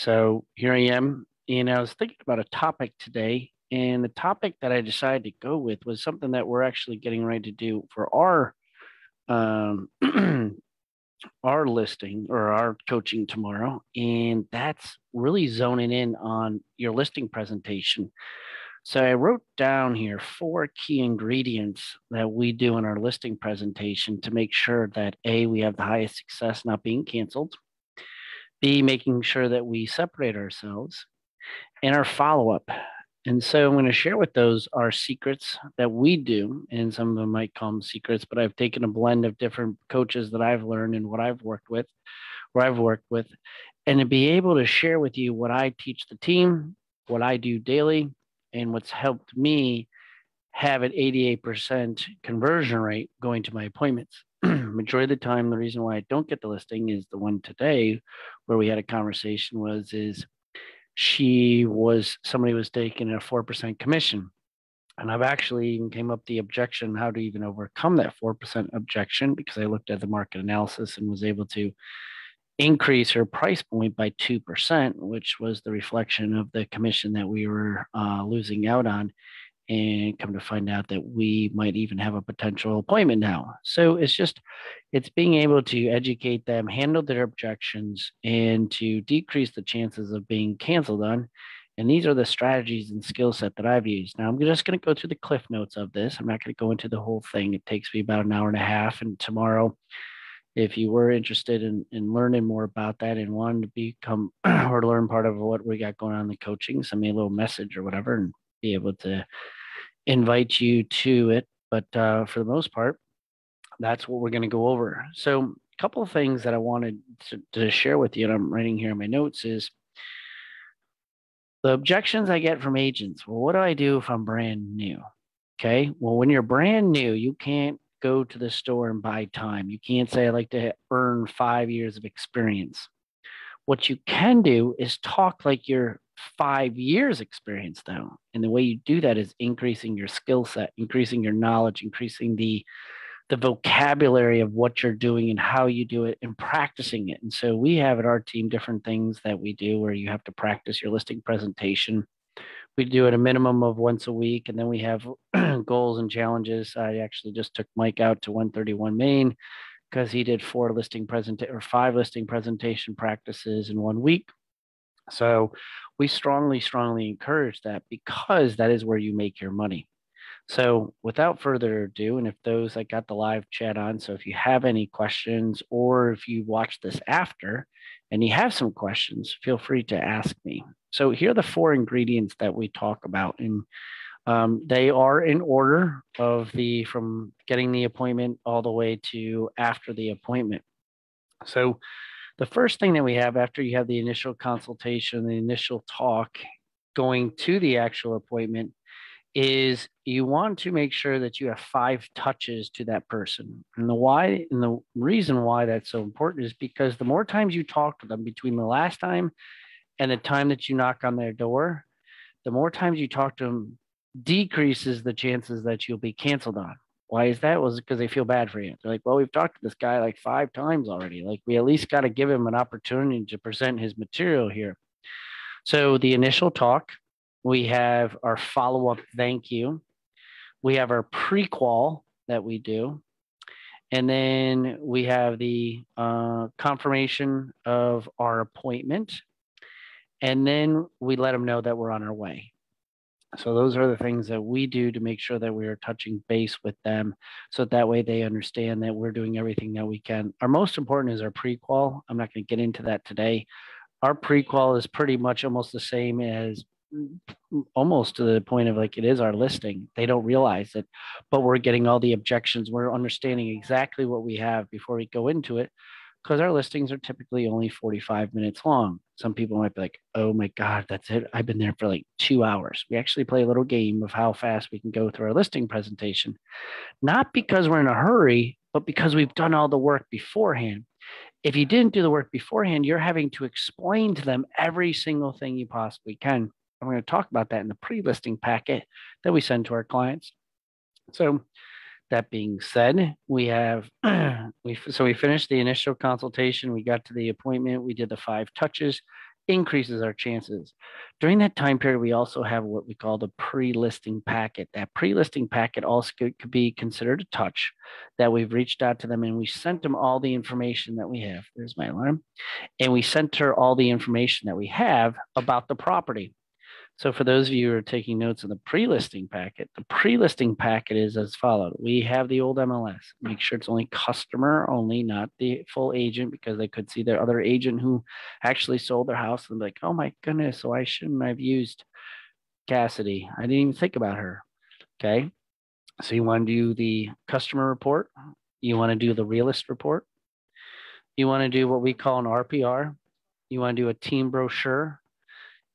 So here I am, and I was thinking about a topic today, and the topic that I decided to go with was something that we're actually getting ready to do for our um, our listing or our coaching tomorrow, and that's really zoning in on your listing presentation. So I wrote down here four key ingredients that we do in our listing presentation to make sure that A, we have the highest success not being canceled. B, making sure that we separate ourselves and our follow up. And so I'm going to share with those our secrets that we do. And some of them might call them secrets, but I've taken a blend of different coaches that I've learned and what I've worked with, where I've worked with, and to be able to share with you what I teach the team, what I do daily, and what's helped me have an 88% conversion rate going to my appointments. Majority of the time, the reason why I don't get the listing is the one today where we had a conversation is somebody was taking a 4% commission. And I've actually even came up the objection, how to even overcome that 4% objection, because I looked at the market analysis and was able to increase her price point by 2%, which was the reflection of the commission that we were losing out on. And come to find out that we might even have a potential appointment now. So it's being able to educate them, handle their objections, and to decrease the chances of being canceled on. And these are the strategies and skill set that I've used. Now, I'm just going to go through the cliff notes of this. I'm not going to go into the whole thing. It takes me about an hour and a half. And tomorrow, if you were interested in learning more about that and wanted to become or learn part of what we got going on in the coaching, send me a little message or whatever and be able to invite you to it. But for the most part, that's what we're going to go over. So a couple of things that I wanted to share with you, and I'm writing here in my notes, is the objections I get from agents. Well, what do I do if I'm brand new? Okay. Well, when you're brand new, you can't go to the store and buy time. You can't say, I like to earn 5 years of experience. What you can do is talk like you're 5 years experience though. And the way you do that is increasing your skill set, increasing your knowledge, increasing the vocabulary of what you're doing and how you do it and practicing it. And so we have at our team different things that we do where you have to practice your listing presentation. We do it a minimum of once a week, and then we have goals and challenges. I actually just took Mike out to 131 Main because he did 5 listing presentation practices in 1 week. So we strongly, strongly encourage that because that is where you make your money. So without further ado, and if those, I got the live chat on, so if you have any questions or if you watch this after and you have some questions, feel free to ask me. So here are the 4 ingredients that we talk about, and they are in order of from getting the appointment all the way to after the appointment. So the first thing that we have after you have the initial consultation, the initial talk, going to the actual appointment, is you want to make sure that you have 5 touches to that person. And the reason why that's so important is because the more times you talk to them between the last time and the time that you knock on their door, the more times you talk to them decreases the chances that you'll be canceled on. Why is that? Was because they feel bad for you. They're like, well, we've talked to this guy like 5 times already. Like, we at least got to give him an opportunity to present his material here. So the initial talk, we have our follow-up thank you. We have our pre-qual that we do. And then we have the confirmation of our appointment. And then we let them know that we're on our way. So those are the things that we do to make sure that we are touching base with them. So that way they understand that we're doing everything that we can. Our most important is our pre-qual. I'm not going to get into that today. Our pre-qual is pretty much almost the same as almost to the point of like it is our listing. They don't realize it, but we're getting all the objections. We're understanding exactly what we have before we go into it, because our listings are typically only 45 minutes long. Some people might be like, oh my God, that's it. I've been there for like 2 hours. We actually play a little game of how fast we can go through our listing presentation, not because we're in a hurry, but because we've done all the work beforehand. If you didn't do the work beforehand, you're having to explain to them every single thing you possibly can. I'm going to talk about that in the pre-listing packet that we send to our clients. So that being said, we have we finished the initial consultation. We got to the appointment. We did the 5 touches. increases our chances. During that time period, we also have what we call the pre-listing packet. That pre-listing packet also could be considered a touch, that we've reached out to them and we sent them all the information that we have. There's my alarm. And we sent her all the information that we have about the property. So for those of you who are taking notes of the pre-listing packet, the pre-listing packet is as followed. We have the old MLS. Make sure it's only customer only, not the full agent, because they could see their other agent who actually sold their house and be like, oh my goodness, so I shouldn't have used Cassidy. I didn't even think about her. Okay. So you want to do the customer report. You want to do the realist report. You want to do what we call an RPR. You want to do a team brochure.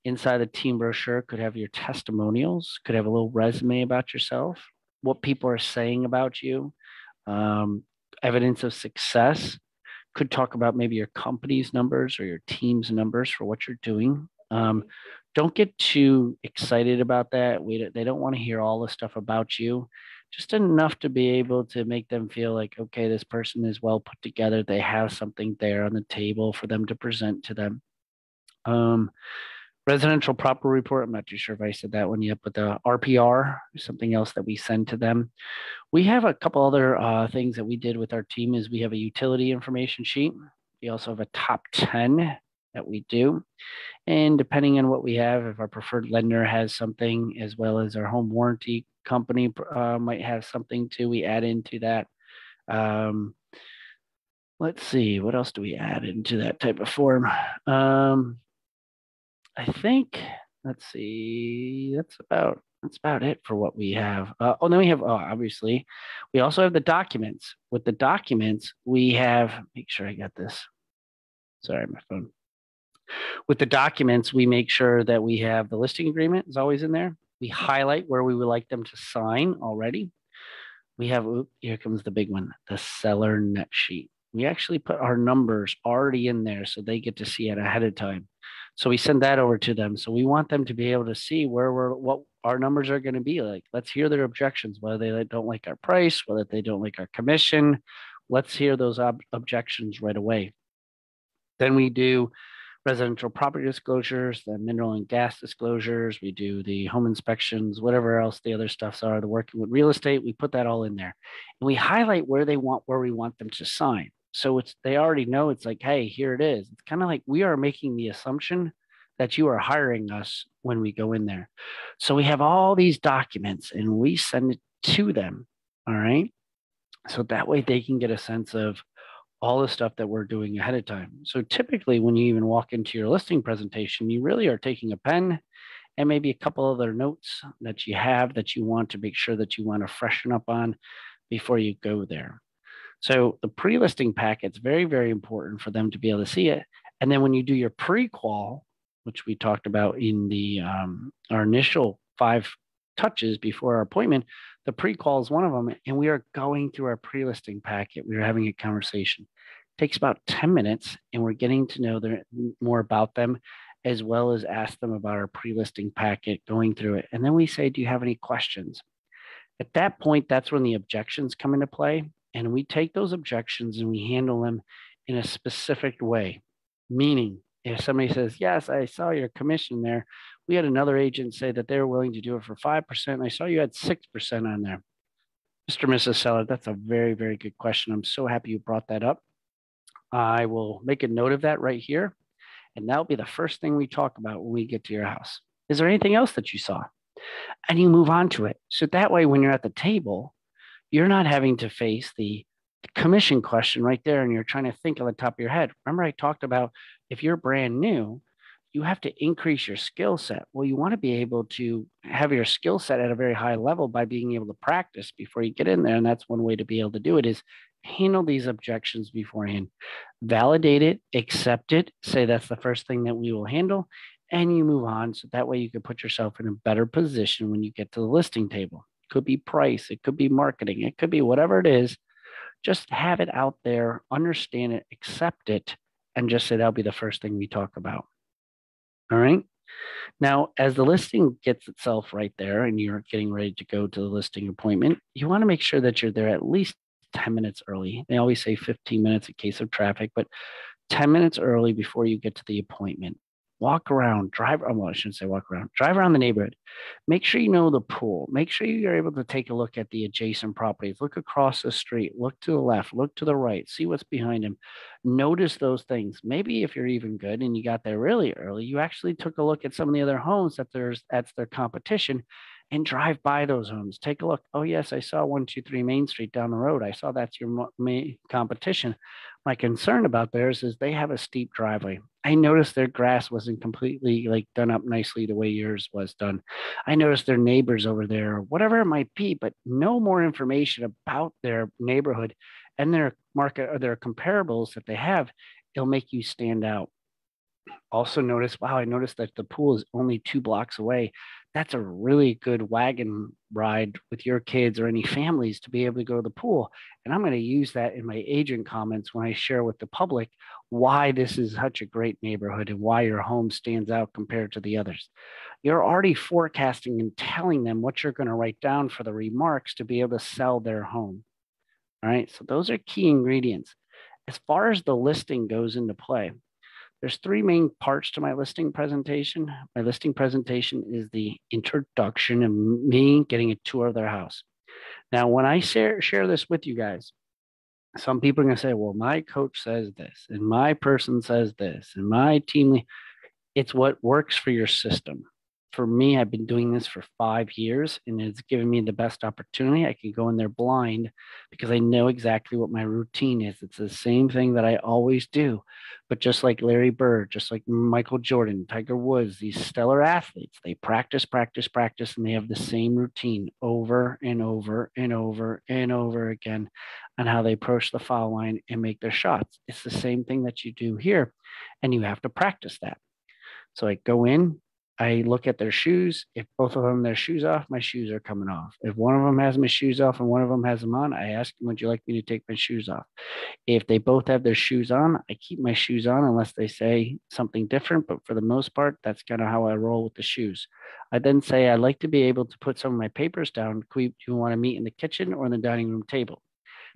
Inside the team brochure could have your testimonials, could have a little resume about yourself, what people are saying about you, evidence of success, could talk about maybe your company's numbers or your team's numbers for what you're doing. Don't get too excited about that. They don't want to hear all the stuff about you, just enough to be able to make them feel like, okay, this person is well put together. They have something there on the table for them to present to them. Residential property report. I'm not too sure if I said that one yet, but the RPR is something else that we send to them. We have a couple other things that we did with our team is we have a utility information sheet. We also have a top 10 that we do. And depending on what we have, if our preferred lender has something, as well as our home warranty company might have something too, we add into that. Let's see, what else do we add into that type of form? I think, let's see, that's about it for what we have. Then we have, obviously, we also have the documents. With the documents, we have, make sure I got this. Sorry, my phone. With the documents, we make sure that we have the listing agreement is always in there. We highlight where we would like them to sign already. We have, here comes the big one, the seller net sheet. We actually put our numbers already in there so they get to see it ahead of time. So we send that over to them. So we want them to be able to see what our numbers are going to be like. Let's hear their objections, whether they don't like our price, whether they don't like our commission. Let's hear those objections right away. Then we do residential property disclosures, the mineral and gas disclosures. We do the home inspections, whatever else the other stuffs are, the working with real estate. We put that all in there. And we highlight where we want them to sign. So they already know it's like, hey, here it is. It's kind of like we are making the assumption that you are hiring us when we go in there. So we have all these documents and we send it to them. All right. So that way they can get a sense of all the stuff that we're doing ahead of time. So typically when you even walk into your listing presentation, you really are taking a pen and maybe a couple other notes that you have that you want to make sure that you want to freshen up on before you go there. So the pre-listing packet's very, very important for them to be able to see it. And then when you do your pre-qual, which we talked about in the our initial 5 touches before our appointment, the pre-qual is one of them. And we are going through our pre-listing packet. We are having a conversation. It takes about 10 minutes and we're getting to know more about them, as well as ask them about our pre-listing packet, going through it. And then we say, do you have any questions? At that point, that's when the objections come into play. And we take those objections and we handle them in a specific way. Meaning, if somebody says, yes, I saw your commission there. We had another agent say that they were willing to do it for 5%. I saw you had 6% on there. Mr. and Mrs. Seller, that's a very, very good question. I'm so happy you brought that up. I will make a note of that right here. And that'll be the first thing we talk about when we get to your house. Is there anything else that you saw? And you move on to it. So that way, when you're at the table, you're not having to face the commission question right there and you're trying to think on the top of your head. Remember, I talked about if you're brand new, you have to increase your skill set. Well, you want to be able to have your skill set at a very high level by being able to practice before you get in there. And that's one way to be able to do it is handle these objections beforehand, validate it, accept it, say that's the first thing that we will handle, and you move on. So that way you can put yourself in a better position when you get to the listing table. It could be price, it could be marketing, it could be whatever it is. Just have it out there, understand it, accept it, and just say that'll be the first thing we talk about. All right. Now, as the listing gets itself right there and you're getting ready to go to the listing appointment, you want to make sure that you're there at least 10 minutes early. They always say 15 minutes in case of traffic, but 10 minutes early before you get to the appointment. walk around, well, I shouldn't say walk around, drive around the neighborhood. Make sure you know the pool. Make sure you're able to take a look at the adjacent properties. Look across the street, look to the left, look to the right, see what's behind them. Notice those things. Maybe if you're even good and you got there really early, you actually took a look at some of the other homes that's their competition and drive by those homes. Take a look. Oh, yes, I saw 123 Main Street down the road. I saw that's your main competition. My concern about theirs is they have a steep driveway. I noticed their grass wasn't completely like done up nicely the way yours was done. I noticed their neighbors over there, or whatever it might be, but no more information about their neighborhood and their market or their comparables that they have. It'll make you stand out. Also notice, wow, I noticed that the pool is only 2 blocks away. That's a really good wagon ride with your kids or any families to be able to go to the pool. And I'm going to use that in my agent comments when I share with the public why this is such a great neighborhood and why your home stands out compared to the others. You're already forecasting and telling them what you're going to write down for the remarks to be able to sell their home. All right. So those are key ingredients. As far as the listing goes into play, there's 3 main parts to my listing presentation. My listing presentation is the introduction of me getting a tour of their house. Now, when I share this with you guys, some people are going to say, well, my coach says this, and my person says this, and my team, it's what works for your system. For me, I've been doing this for 5 years, and it's given me the best opportunity. I can go in there blind because I know exactly what my routine is. It's the same thing that I always do. But just like Larry Bird, just like Michael Jordan, Tiger Woods, these stellar athletes, they practice, practice, practice, and they have the same routine over and over and over and over again on how they approach the foul line and make their shots. It's the same thing that you do here, and you have to practice that. So I go in, I look at their shoes. If both of them their shoes off, my shoes are coming off. If one of them has my shoes off and one of them has them on, I ask them, would you like me to take my shoes off? If they both have their shoes on, I keep my shoes on unless they say something different. But for the most part, that's kind of how I roll with the shoes. I then say, I'd like to be able to put some of my papers down. Do you want to meet in the kitchen or in the dining room table?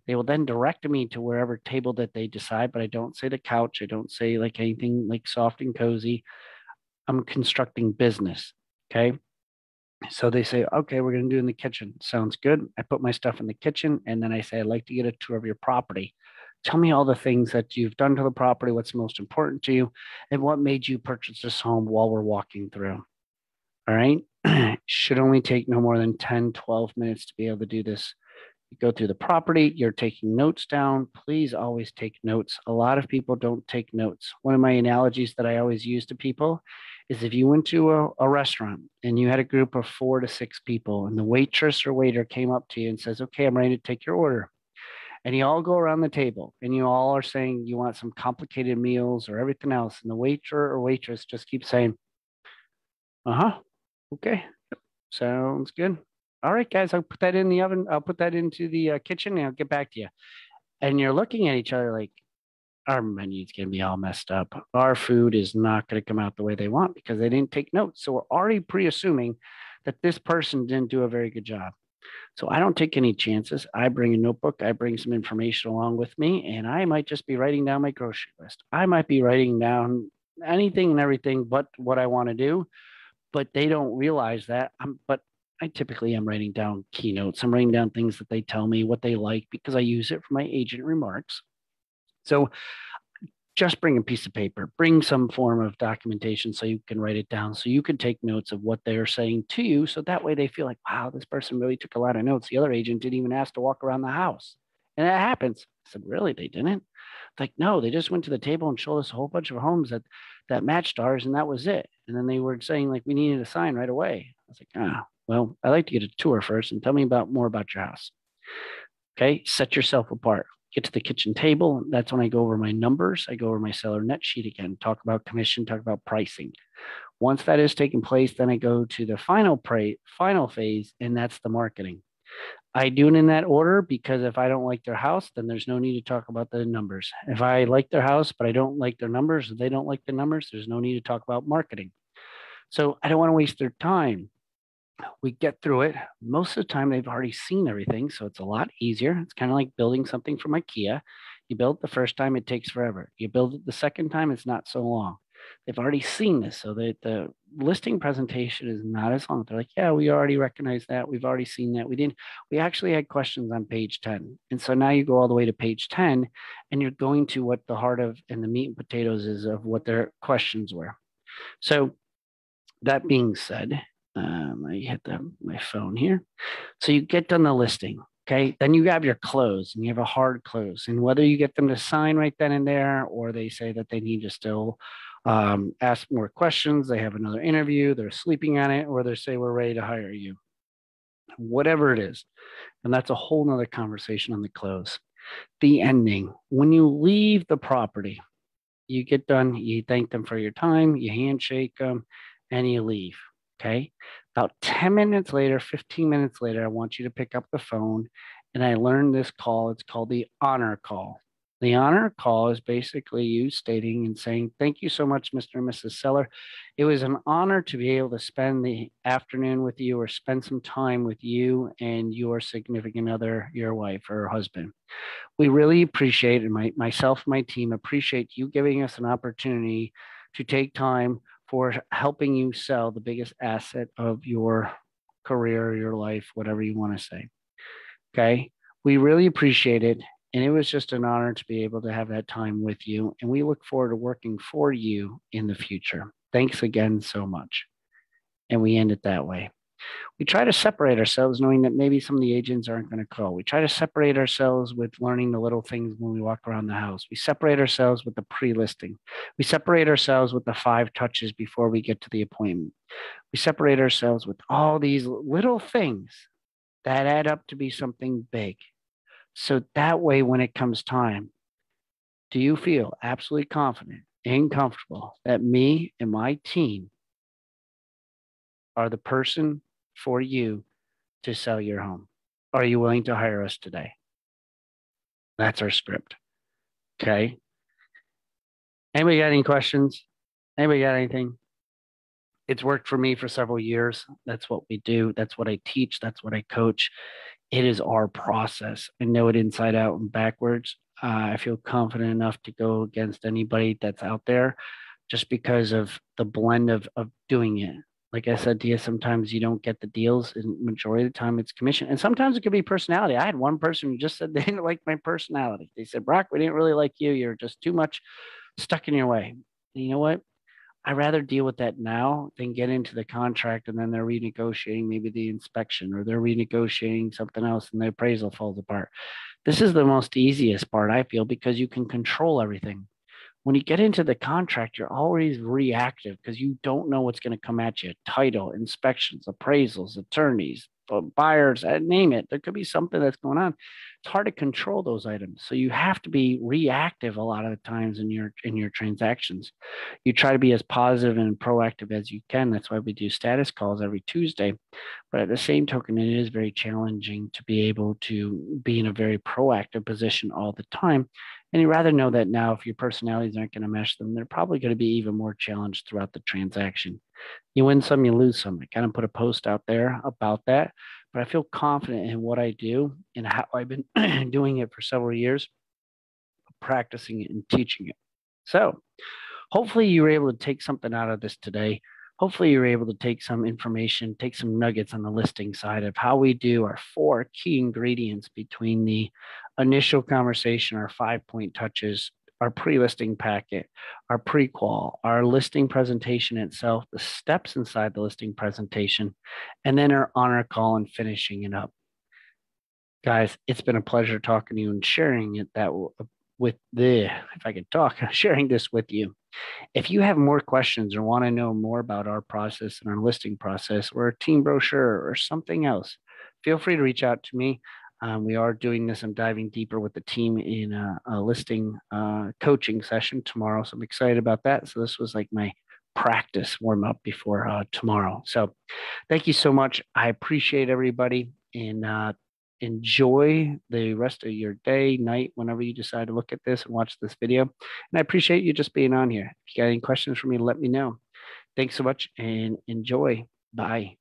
They will then direct me to wherever table that they decide, but I don't say the couch. I don't say like anything like soft and cozy. I'm constructing business. Okay. So they say, okay, we're going to do it in the kitchen. Sounds good. I put my stuff in the kitchen and then I say, I'd like to get a tour of your property. Tell me all the things that you've done to the property, what's most important to you, and what made you purchase this home while we're walking through. All right. Should only take no more than 10, 12 minutes to be able to do this. You go through the property, you're taking notes down. Please always take notes. A lot of people don't take notes. One of my analogies that I always use to people is if you went to a restaurant and you had a group of 4 to 6 people and the waitress or waiter came up to you and says, okay, I'm ready to take your order. And you all go around the table and you all are saying you want some complicated meals or everything else. And the waiter or waitress just keeps saying, uh-huh, okay, sounds good. All right, guys, I'll put that in the oven. I'll put that into the kitchen and I'll get back to you. And you're looking at each other like, our menu's going to be all messed up. Our food is not going to come out the way they want because they didn't take notes. So we're already pre-assuming that this person didn't do a very good job. So I don't take any chances. I bring a notebook. I bring some information along with me, and I might just be writing down my grocery list. I might be writing down anything and everything but what I want to do, but they don't realize that. But I typically am writing down keynotes. I'm writing down things that they tell me what they like because I use it for my agent remarks. So just bring a piece of paper, bring some form of documentation so you can write it down, so you can take notes of what they're saying to you. So that way they feel like, wow, this person really took a lot of notes. The other agent didn't even ask to walk around the house. And that happens. I said, really? They didn't? Like, no, they just went to the table and showed us a whole bunch of homes that matched ours, and that was it. And then they were saying, like, we needed a sign right away. I was like, well, I'd like to get a tour first and tell me more about your house. Okay, set yourself apart. Get to the kitchen table. That's when I go over my numbers. I go over my seller net sheet again, talk about commission, talk about pricing. Once that is taking place, then I go to the final phase, and that's the marketing. I do it in that order because if I don't like their house, then there's no need to talk about the numbers. If I like their house, but I don't like their numbers, or they don't like the numbers, there's no need to talk about marketing. So I don't want to waste their time. We get through it. Most of the time, they've already seen everything, so it's a lot easier. It's kind of like building something from IKEA. You build it the first time, it takes forever. You build it the second time, it's not so long. They've already seen this, so that the listing presentation is not as long. They're like, yeah, we already recognize that. We've already seen that. We actually had questions on page 10. And so now you go all the way to page 10 and you're going to what the heart of and the meat and potatoes is of what their questions were. So that being said, I hit my phone here. So you get done the listing. Okay. Then you have your close and you have a hard close. And whether you get them to sign right then and there, or they say that they need to still ask more questions, they have another interview, they're sleeping on it, or they say, we're ready to hire you, whatever it is. And that's a whole nother conversation on the close. The ending, when you leave the property, you get done, you thank them for your time, you handshake them, and you leave. Okay. About 10 minutes later, 15 minutes later, I want you to pick up the phone. And I learned this call. It's called the honor call. The honor call is basically you stating and saying, thank you so much, Mr. and Mrs. Seller. It was an honor to be able to spend the afternoon with you or spend some time with you and your significant other, your wife or husband. We really appreciate, and myself and my team appreciate you giving us an opportunity to take time for helping you sell the biggest asset of your career, your life, whatever you want to say. Okay. We really appreciate it. And it was just an honor to be able to have that time with you. And we look forward to working for you in the future. Thanks again so much. And we end it that way. We try to separate ourselves knowing that maybe some of the agents aren't going to call. We try to separate ourselves with learning the little things when we walk around the house. We separate ourselves with the pre-listing. We separate ourselves with the 5 touches before we get to the appointment. We separate ourselves with all these little things that add up to be something big. So that way, when it comes time, do you feel absolutely confident and comfortable that me and my team are the person for you to sell your home? Are you willing to hire us today? That's our script. Okay. Anybody got any questions? Anybody got anything? It's worked for me for several years. That's what we do. That's what I teach. That's what I coach. It is our process. I know it inside out and backwards. I feel confident enough to go against anybody that's out there just because of the blend of doing it. Like I said to you, sometimes you don't get the deals, and majority of the time it's commission. And sometimes it could be personality. I had one person who just said they didn't like my personality. They said, Brock, we didn't really like you. You're just too much stuck in your way. And you know what? I'd rather deal with that now than get into the contract and then they're renegotiating maybe the inspection, or they're renegotiating something else and the appraisal falls apart. This is the most easiest part, I feel, because you can control everything. When you get into the contract, you're always reactive because you don't know what's going to come at you. Title, inspections, appraisals, attorneys, buyers, name it. There could be something that's going on. It's hard to control those items. So you have to be reactive a lot of the times in your transactions. You try to be as positive and proactive as you can. That's why we do status calls every Tuesday. But at the same token, it is very challenging to be able to be in a very proactive position all the time. And you rather know that now if your personalities aren't going to mesh them, they're probably going to be even more challenged throughout the transaction. You win some, you lose some. I kind of put a post out there about that, but I feel confident in what I do and how I've been doing it for several years, practicing it and teaching it. So hopefully you were able to take something out of this today. Hopefully you're able to take some information, take some nuggets on the listing side of how we do our 4 key ingredients between the initial conversation, our 5-point touches, our pre-listing packet, our pre-qual, our listing presentation itself, the steps inside the listing presentation, and then our honor call and finishing it up. Guys, it's been a pleasure talking to you and sharing it if I could talk, sharing this with you. If you have more questions or want to know more about our process and our listing process or a team brochure or something else, feel free to reach out to me. We are doing this. I'm diving deeper with the team in a listing coaching session tomorrow. So I'm excited about that. So this was like my practice warm up before tomorrow. So thank you so much. I appreciate everybody, and enjoy the rest of your day, night, whenever you decide to look at this and watch this video. And I appreciate you just being on here. If you got any questions for me, let me know. Thanks so much and enjoy. Bye.